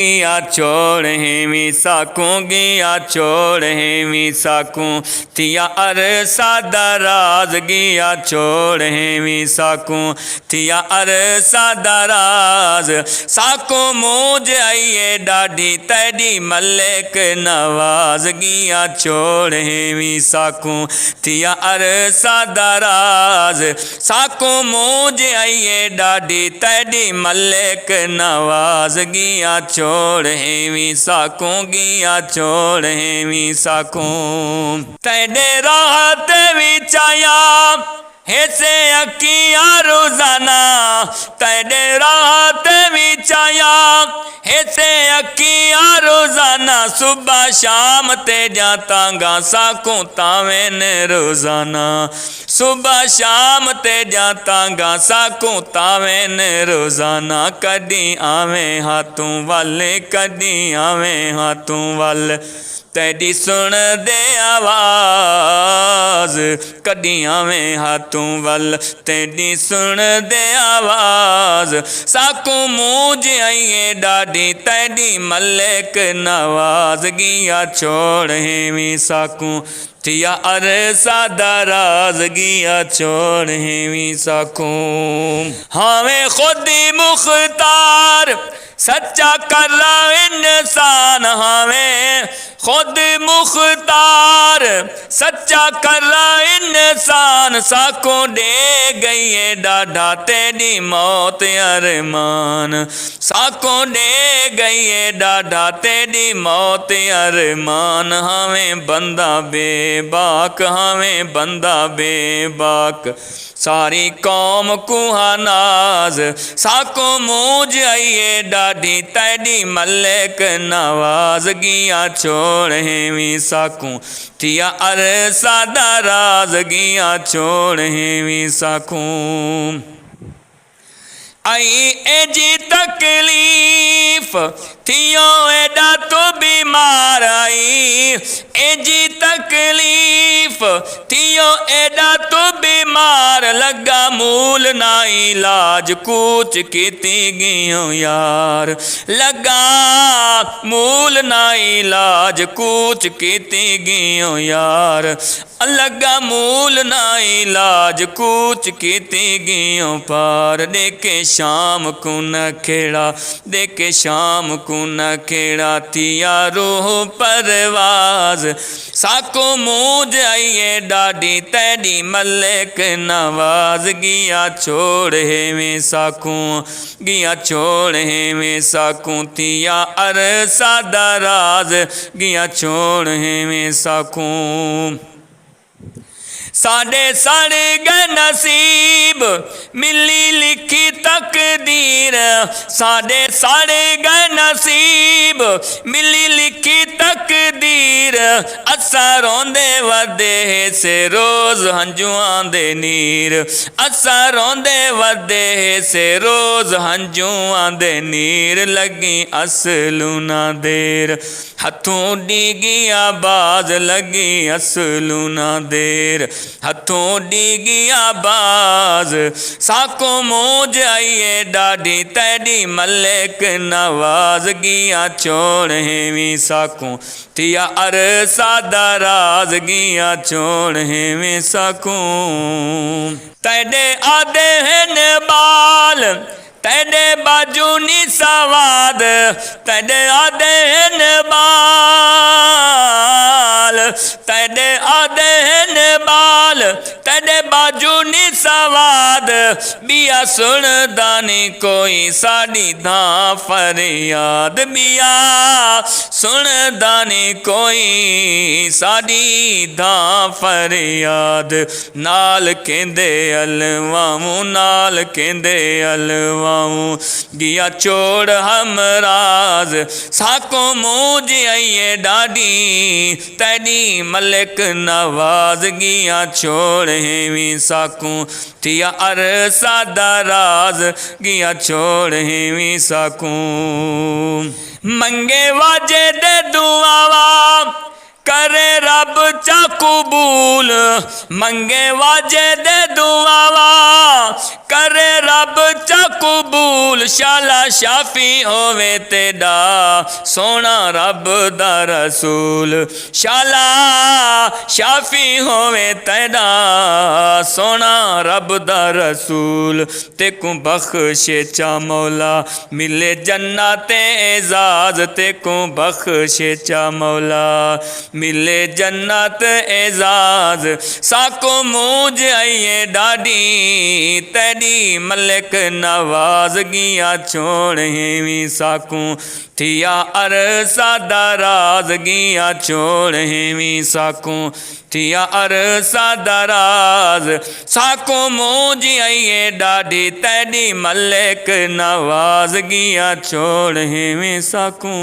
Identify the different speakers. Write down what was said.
Speaker 1: गिया छोड़ हेमी साकूं गिया छोड़ हेमी साकूं थिया अरसा दराज गिया छोड़ हेमी साकूं थिया अरसा दराज साकूं मूज आइए डाढ़ी तैडी मलिक नवाज गिया छोड़ हेमी साकूं थिया अरसा दराज साकूं मूज आइए डाढ़ी तैडी मलिक नवाज गिया छोड़ हेवी साकूं गिया छोड़ हेवी साकूं तेरे राहत विचाया हेसे अकिया रोजाना तेरे राहत विचाया हेसे अकिया रोजाना सुबह शाम ते जातांगा साकूं तावेन रोजाना सुबह शाम ते जातांगा साकूं तावेन रोजाना कदी आवें हाथों वाले कदी आवें हाथों वाल तेरी सुन दे आवाज कदी आवें हाथों वल तेरी सुन दे आवाज साकूं मूज आइए डाढ़ी तेरी मलिक नवाज गिया छोड़ हेवी साकूं थिया अरसा दराज गिया छोड़ हेवी साकूं हमें खुदी मुख्तार सच्चा कर इंसान हमें खुद मुख्तार सच्चा कर इंसान साकूं दे गई है डाढ़ा तेरी मौत अरमान साकूं दे गई है डाढ़ा तेरी मौत अरमान हमें बंदा बेबाक हमें बंदा बेबाक सारी कौम कुहानाज साकूं मूज आइए डाढ़ी तैडी मलिक नवाज गिया छोड़ हेवी साकूं थिया अरसा दराज गिया छोड़ हेवी साकूं आई एजी तकलीफ थियो एडा तो बीमार आई एजी तकलीफ थियो एडा तो बीमार लगा मूल ना इलाज कूच कीती गियो यार लगा मूल ना इलाज कूच कीती गियो यार लगा मूल ना इलाज कूच कीती गियो पार देखे शाम को न खेड़ा देखे शाम को न खेड़ा थिया रूह परवाज साकूं मूज आइए डाढ़ी तेरी मलिक नवाज गिया छोड़ हेवें साकूं गिया छोड़ हेवें साकूं थिया अरसा दराज गिया छोड़ हेवें साकूं साढ़े साढ़े गए नसीब मिली लिखी तकदीर साढ़े साढ़े गए नसीब मिली लिखी तकदीर असा रोंदे वदे से रोज हंजुआं दे नीर असा रोंदे वदे से रोज हंजुआं दे नीर लगी असलू ना देर हथों डिगी आबाज लगी असलू ना देर हथों डिगी आबाज साकूं मूज आइए डाढ़ी तेरी मलिक नवाज गिया छोड़ हेवी साकूं थिया अरसा दराज गिया छोड़ हेवी साकूं तेरे आदे हैं बाल तेरे बाजू नी सवाद तेरे आदे हैं बाल तेरे आदे हैं बाल तेरे बाजू नी सवाद बिया सुन दानी कोई साड़ी धां फरियाद बिया सुन दानी कोई साड़ी धां फरियाद नाल केंदे अलवाऊं नाल केंदे अलवाऊं गिया छोड़ हमराज साकूं मूज आइए डाढ़ी तेरी मलिक नवाज गिया छोड़ हेवी साकूं थिया अरसा दराज गिया छोड़ हेवी साकूं मंगे वाजे दे दुआवा करे रब चा कबूल मंगे वाजे दे दुआवा करे रब चा कबूल शाला शाफी होवे तेरा सोना रब दा रसूल शाला शाफी होवे तेरा सोना रब दा रसूल तेकू बख्शे चा मौला मिले जन्नत एजाज तेकू बख्शे चा मौला मिले जन्नत एजाज साको मूज आइए डाडी तेरी मलिक नवाजगियाँ छोड़ हेवी साकू थिया अरसा दराजगियाँ छोड़ हेवी साकू थिया अरसा दराज साको मूज आइए डाडी तेरी मलिक नवाजगियाँ छोड़ हेवी साकू।